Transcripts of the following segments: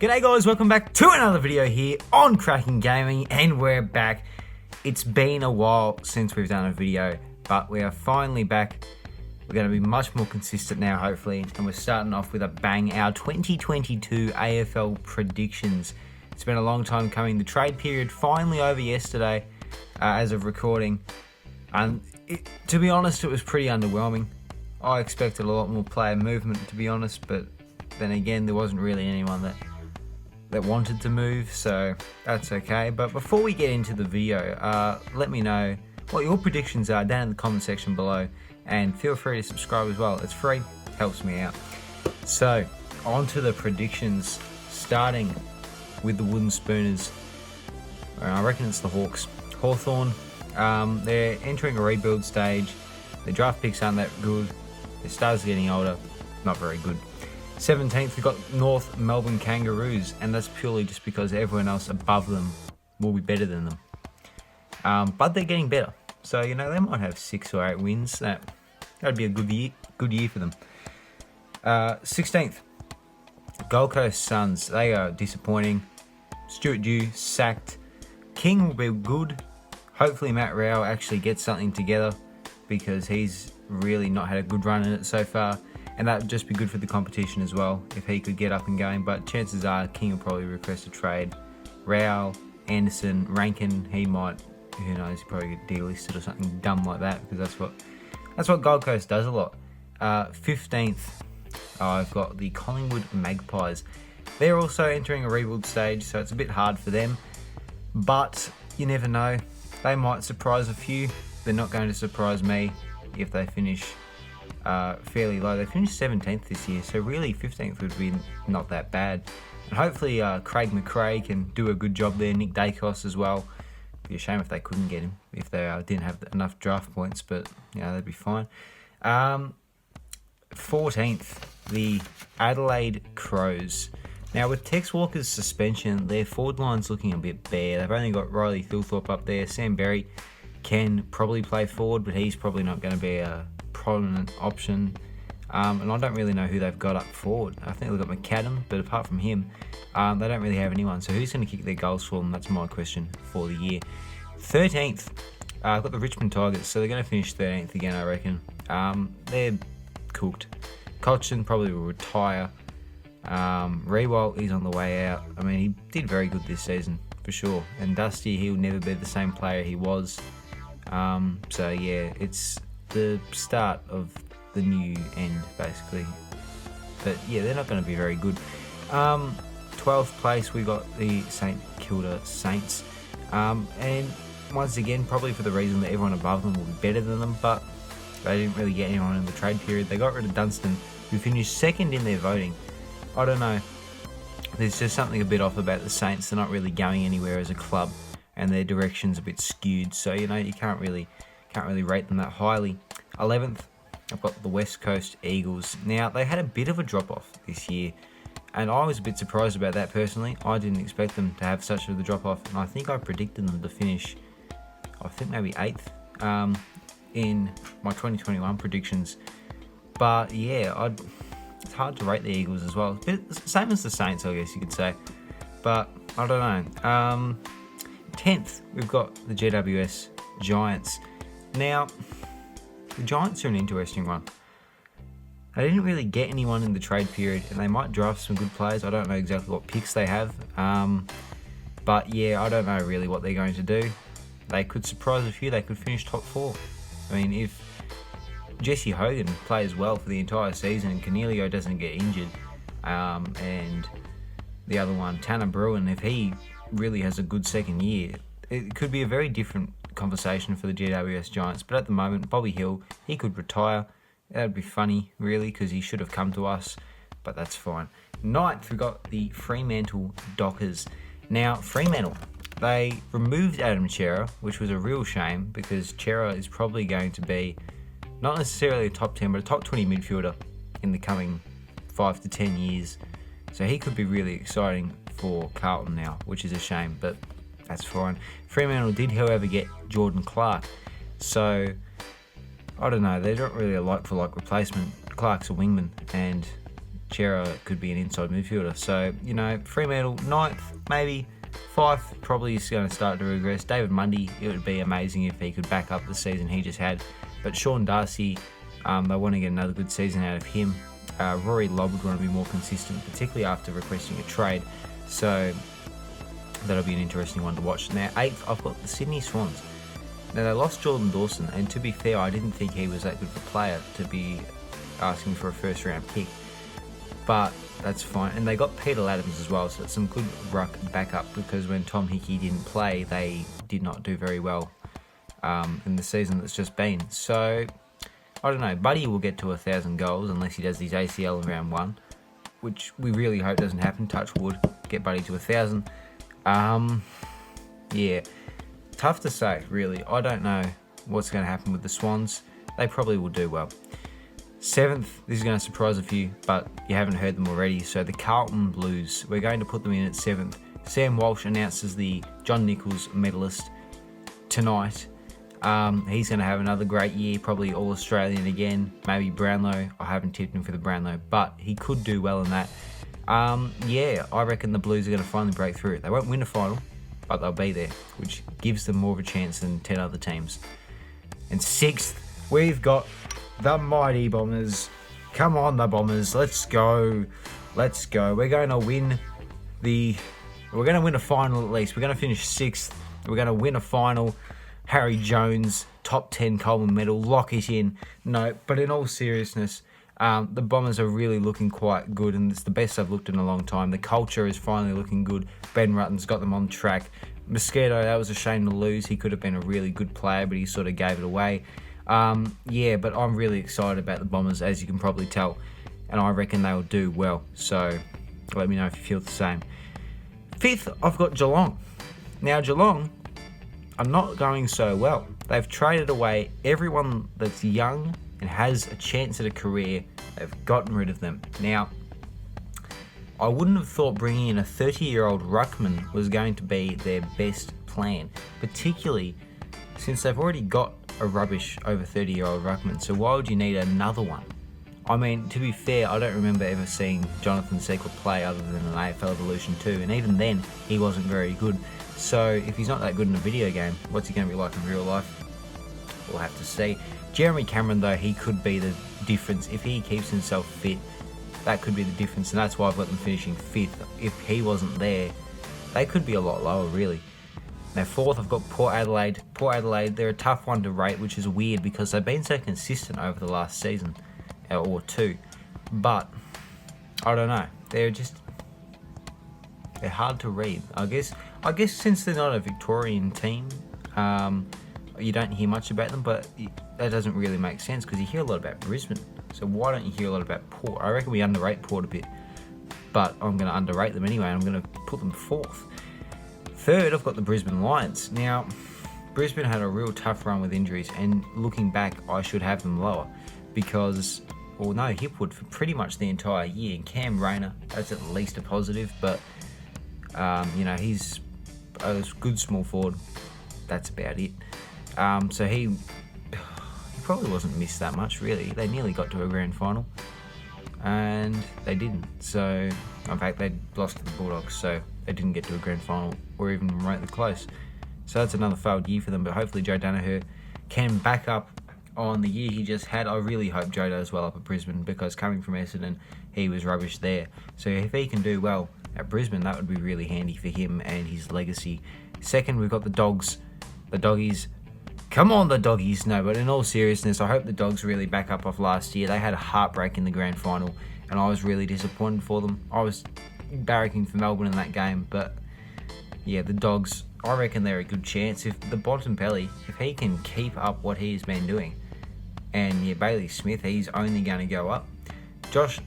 G'day guys, welcome back to another video here on Kraken Gaming, and we're back. It's been a while since we've done a video, but we are finally back. We're going to be much more consistent now, hopefully, and we're starting off with a bang. Our 2022 AFL predictions. It's been a long time coming. The trade period finally over yesterday, as of recording, and to be honest, it was pretty underwhelming. I expected a lot more player movement, to be honest, but then again, there wasn't really anyone that wanted to move, so that's okay. But before we get into the video, let me know what your predictions are down in the comment section below, and feel free to subscribe as well. It's free, helps me out. So on to the predictions, starting with the Wooden Spooners. I reckon it's the Hawks. Hawthorn, they're entering a rebuild stage. Their draft picks aren't that good. Their stars are getting older, not very good. 17th, we've got North Melbourne Kangaroos, and that's purely just because everyone else above them will be better than them. But they're getting better, so they might have 6 or 8 wins. That'd be a good year for them. 16th, Gold Coast Suns. They are disappointing. Stuart Dew sacked. King will be good. Hopefully Matt Rowell actually gets something together, because he's really not had a good run in it so far. And that would just be good for the competition as well, if he could get up and going. But chances are King will probably request a trade. Rowell, Anderson, Rankin, he might, who knows, he probably get delisted or something dumb like that, because that's what Gold Coast does a lot. 15th, I've got the Collingwood Magpies. They're also entering a rebuild stage, so it's a bit hard for them. But you never know. They might surprise a few. They're not going to surprise me if they finish fairly low. They finished 17th this year, so really 15th would be not that bad. And hopefully Craig McRae can do a good job there. Nick Dacos as well. It'd be a shame if they couldn't get him, if they didn't have enough draft points, but that'd be fine. 14th, the Adelaide Crows. Now with Tex Walker's suspension, their forward line's looking a bit bare. They've only got Riley Thilthorpe up there. Sam Berry can probably play forward, but he's probably not going to be a prominent option. And I don't really know who they've got up forward. I think they've got McAdam, but apart from him, they don't really have anyone. So who's going to kick their goals for them? That's my question for the year. 13th, I've got the Richmond Tigers, so they're going to finish 13th again, I reckon. They're cooked. Cochin probably will retire. Rewalt, he's on the way out. I mean, he did very good this season, for sure. And Dusty, he'll never be the same player he was. So yeah, it's the start of the new end, basically. But yeah, they're not going to be very good. 12th place, we got the St Kilda Saints. And once again, probably for the reason that everyone above them will be better than them, but they didn't really get anyone in the trade period. They got rid of Dunstan, who finished second in their voting. I don't know. There's just something a bit off about the Saints. They're not really going anywhere as a club, and their direction's a bit skewed. So you can't really rate them that highly. 11th, I've got the West Coast Eagles. Now they had a bit of a drop off this year, and I was a bit surprised about that personally. I didn't expect them to have such a drop off, and I think I predicted them to finish, I think maybe 8th in my 2021 predictions. But yeah, it's hard to rate the Eagles as well. Same as the Saints, I guess you could say. But I don't know. 10th, we've got the GWS Giants. Now, the Giants are an interesting one. They didn't really get anyone in the trade period, and they might draft some good players. I don't know exactly what picks they have. But yeah, I don't know really what they're going to do. They could surprise a few. They could finish top 4. I mean, if Jesse Hogan plays well for the entire season and Cornelio doesn't get injured, and the other one, Tanner Bruin, if he really has a good second year, it could be a very different conversation for the GWS Giants. But at the moment, Bobby Hill, he could retire. That would be funny, really, because he should have come to us, but that's fine. 9th, we got the Fremantle Dockers. Now, Fremantle, they removed Adam Chera, which was a real shame, because Chera is probably going to be not necessarily a top 10, but a top 20 midfielder in the coming 5 to 10 years. So he could be really exciting for Carlton now, which is a shame, but that's fine. Fremantle did, however, get Jordan Clark. So I don't know, they're not really a like-for-like replacement. Clark's a wingman, and Chera could be an inside midfielder. So, you know, Fremantle, 9th, maybe. Fife probably is going to start to regress. David Mundy, it would be amazing if he could back up the season he just had. But Sean Darcy, they want to get another good season out of him. Rory Lobb would want to be more consistent, particularly after requesting a trade. So that'll be an interesting one to watch. Now, 8th, I've got the Sydney Swans. Now, they lost Jordan Dawson, and to be fair, I didn't think he was that good of a player to be asking for a first-round pick. But that's fine. And they got Peter Adams as well, so it's some good ruck backup, because when Tom Hickey didn't play, they did not do very well in the season that's just been. So, I don't know. Buddy will get to 1,000 goals unless he does his ACL in round 1, which we really hope doesn't happen. Touch wood. Get Buddy to 1,000. Yeah. Tough to say, really. I don't know what's going to happen with the Swans. They probably will do well. 7th, this is going to surprise a few, but you haven't heard them already. So the Carlton Blues, we're going to put them in at 7th. Sam Walsh announces the John Nichols medalist tonight. He's going to have another great year, probably All-Australian again, maybe Brownlow. I haven't tipped him for the Brownlow, but he could do well in that. Yeah, I reckon the Blues are going to finally break through. They won't win a final, but they'll be there, which gives them more of a chance than 10 other teams. And 6th, we've got the mighty Bombers. Come on, the Bombers. Let's go. Let's go. We're going to win a final at least. We're going to finish 6th. We're going to win a final. Harry Jones, top 10 Coleman medal. Lock it in. No, but in all seriousness, the Bombers are really looking quite good, and it's the best I've looked in a long time. The culture is finally looking good. Ben Rutten's got them on track. Mosquito, that was a shame to lose. He could have been a really good player, but he sort of gave it away. Yeah, but I'm really excited about the Bombers, as you can probably tell, and I reckon they'll do well. So let me know if you feel the same. 5th, I've got Geelong. Now, Geelong are not going so well. They've traded away everyone that's young and has a chance at a career. They've gotten rid of them. Now, I wouldn't have thought bringing in a 30-year-old ruckman was going to be their best plan, particularly since they've already got a rubbish over 30-year-old ruckman. So why would you need another one? I mean, to be fair, I don't remember ever seeing Jonathan Sequel play other than an AFL Evolution 2, and even then, he wasn't very good. So if he's not that good in a video game, what's he going to be like in real life? We'll have to see. Jeremy Cameron, though, he could be the difference. If he keeps himself fit, that could be the difference, and that's why I've got them finishing 5th. If he wasn't there, they could be a lot lower, really. Now, 4th, I've got Port Adelaide. Port Adelaide, they're a tough one to rate, which is weird because they've been so consistent over the last season or two. But, I don't know. They're hard to read. I guess since they're not a Victorian team, you don't hear much about them, but that doesn't really make sense because you hear a lot about Brisbane. So why don't you hear a lot about Port? I reckon we underrate Port a bit, but I'm going to underrate them anyway, and I'm going to put them 4th. 3rd, I've got the Brisbane Lions. Now, Brisbane had a real tough run with injuries, and looking back, I should have them lower because, well, no, Hipwood for pretty much the entire year, and Cam Rayner, that's at least a positive, but, you know, he's a good small forward. That's about it. So he probably wasn't missed that much, really. They nearly got to a grand final, and they didn't. So, in fact, they lost to the Bulldogs, so they didn't get to a grand final or even remotely close. So that's another failed year for them, but hopefully Joe Danaher can back up on the year he just had. I really hope Joe does well up at Brisbane, because coming from Essendon, he was rubbish there. So if he can do well at Brisbane, that would be really handy for him and his legacy. 2nd, we've got the Dogs. The Doggies. Come on, the Doggies. No, but in all seriousness, I hope the Dogs really back up off last year. They had a heartbreak in the grand final, and I was really disappointed for them. I was barracking for Melbourne in that game, but yeah, the Dogs, I reckon they're a good chance. If the Bontempelli, if he can keep up what he's been doing, and yeah, Bailey Smith, he's only going to go up. Josh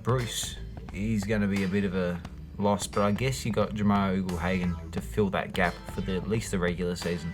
Bruce, he's going to be a bit of a loss, but I guess you got Jamal Ugle-Hagan to fill that gap for at least the regular season.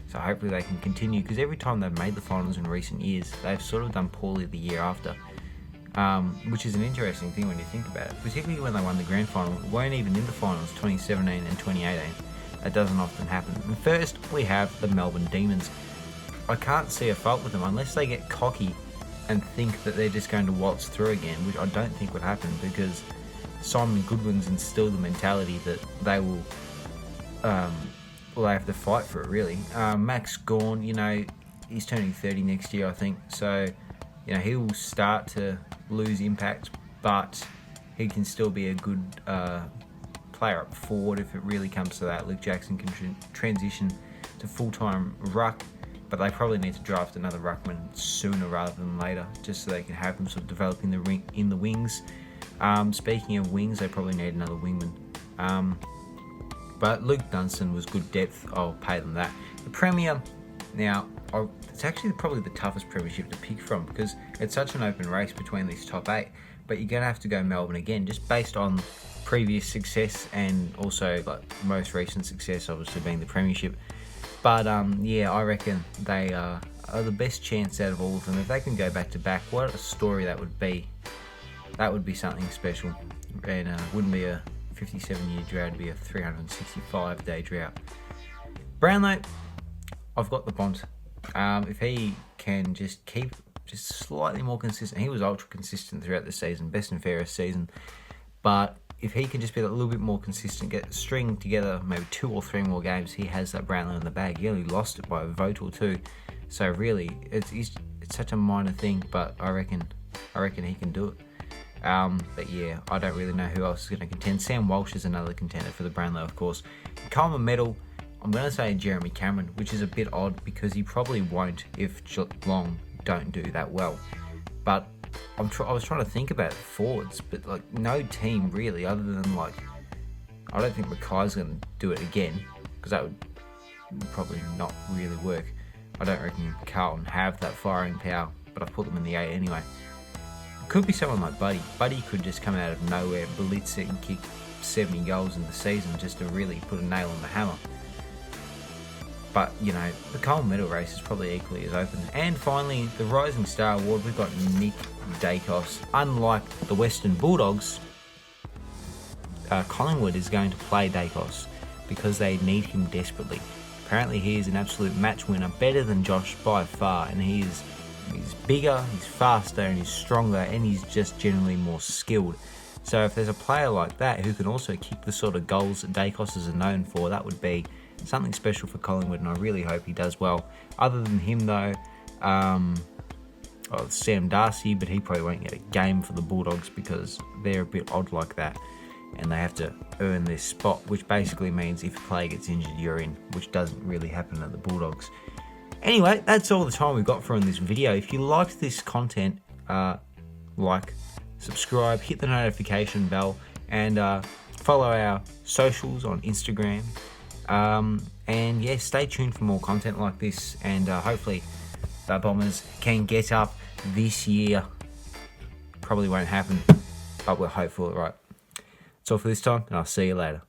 So hopefully they can continue, because every time they've made the finals in recent years, they've sort of done poorly the year after. Which is an interesting thing when you think about it, particularly when they won the grand final. They weren't even in the finals 2017 and 2018. That doesn't often happen. And first, we have the Melbourne Demons. I can't see a fault with them unless they get cocky and think that they're just going to waltz through again, which I don't think would happen, because Simon Goodwin's instilled the mentality that they will, they have to fight for it, really. Max Gawn, he's turning 30 next year, I think, so he will start to lose impact, but he can still be a good player up forward if it really comes to that. Luke Jackson can transition to full-time ruck, but they probably need to draft another ruckman sooner rather than later, just so they can have them sort of develop in the wings. Speaking of wings, they probably need another wingman. But Luke Dunstan was good depth. I'll pay them that. The Premier, now, it's actually probably the toughest premiership to pick from, because it's such an open race between these top 8. But you're going to have to go Melbourne again, just based on previous success and also most recent success, obviously being the premiership. But yeah, I reckon they are the best chance out of all of them. If they can go back to back, what a story that would be. That would be something special, and wouldn't be a 57-year drought, it'd be a 365-day drought. Brownlow, I've got the Bont. If he can just keep slightly more consistent, he was ultra consistent throughout the season, best and fairest season, but if he can just be a little bit more consistent, string together maybe 2 or 3 more games, he has that Brownlow in the bag. He only lost it by a vote or 2, so really it's such a minor thing, but I reckon he can do it. But yeah, I don't really know who else is going to contend. Sam Walsh is another contender for the Brownlow, of course. Coleman medal, I'm going to say Jeremy Cameron, which is a bit odd because he probably won't if Geelong don't do that well. But I was trying to think about forwards, but no team really, other than I don't think Mackay's going to do it again, because that would probably not really work. I don't reckon Carlton have that firing power, but I've put them in the 8 anyway. It could be someone like Buddy. Buddy could just come out of nowhere, blitz it and kick 70 goals in the season just to really put a nail on the hammer. But, the Coleman medal race is probably equally as open. And finally, the Rising Star Award, we've got Nick Daicos. Unlike the Western Bulldogs, Collingwood is going to play Daicos because they need him desperately. Apparently he is an absolute match winner, better than Josh by far, and he's bigger, he's faster, and he's stronger, and he's just generally more skilled. So if there's a player like that who can also kick the sort of goals that Daicos is known for, that would be something special for Collingwood, and I really hope he does well. Other than him though, Sam Darcy, but he probably won't get a game for the Bulldogs because they're a bit odd like that, and they have to earn this spot, which basically means if a player gets injured, you're in, which doesn't really happen at the Bulldogs. Anyway, that's all the time we've got for in this video. If you liked this content, subscribe, hit the notification bell, and follow our socials on Instagram. And yeah, stay tuned for more content like this, and hopefully the Bombers can get up this year. Probably won't happen, but we're hopeful, right? That's all for this time, and I'll see you later.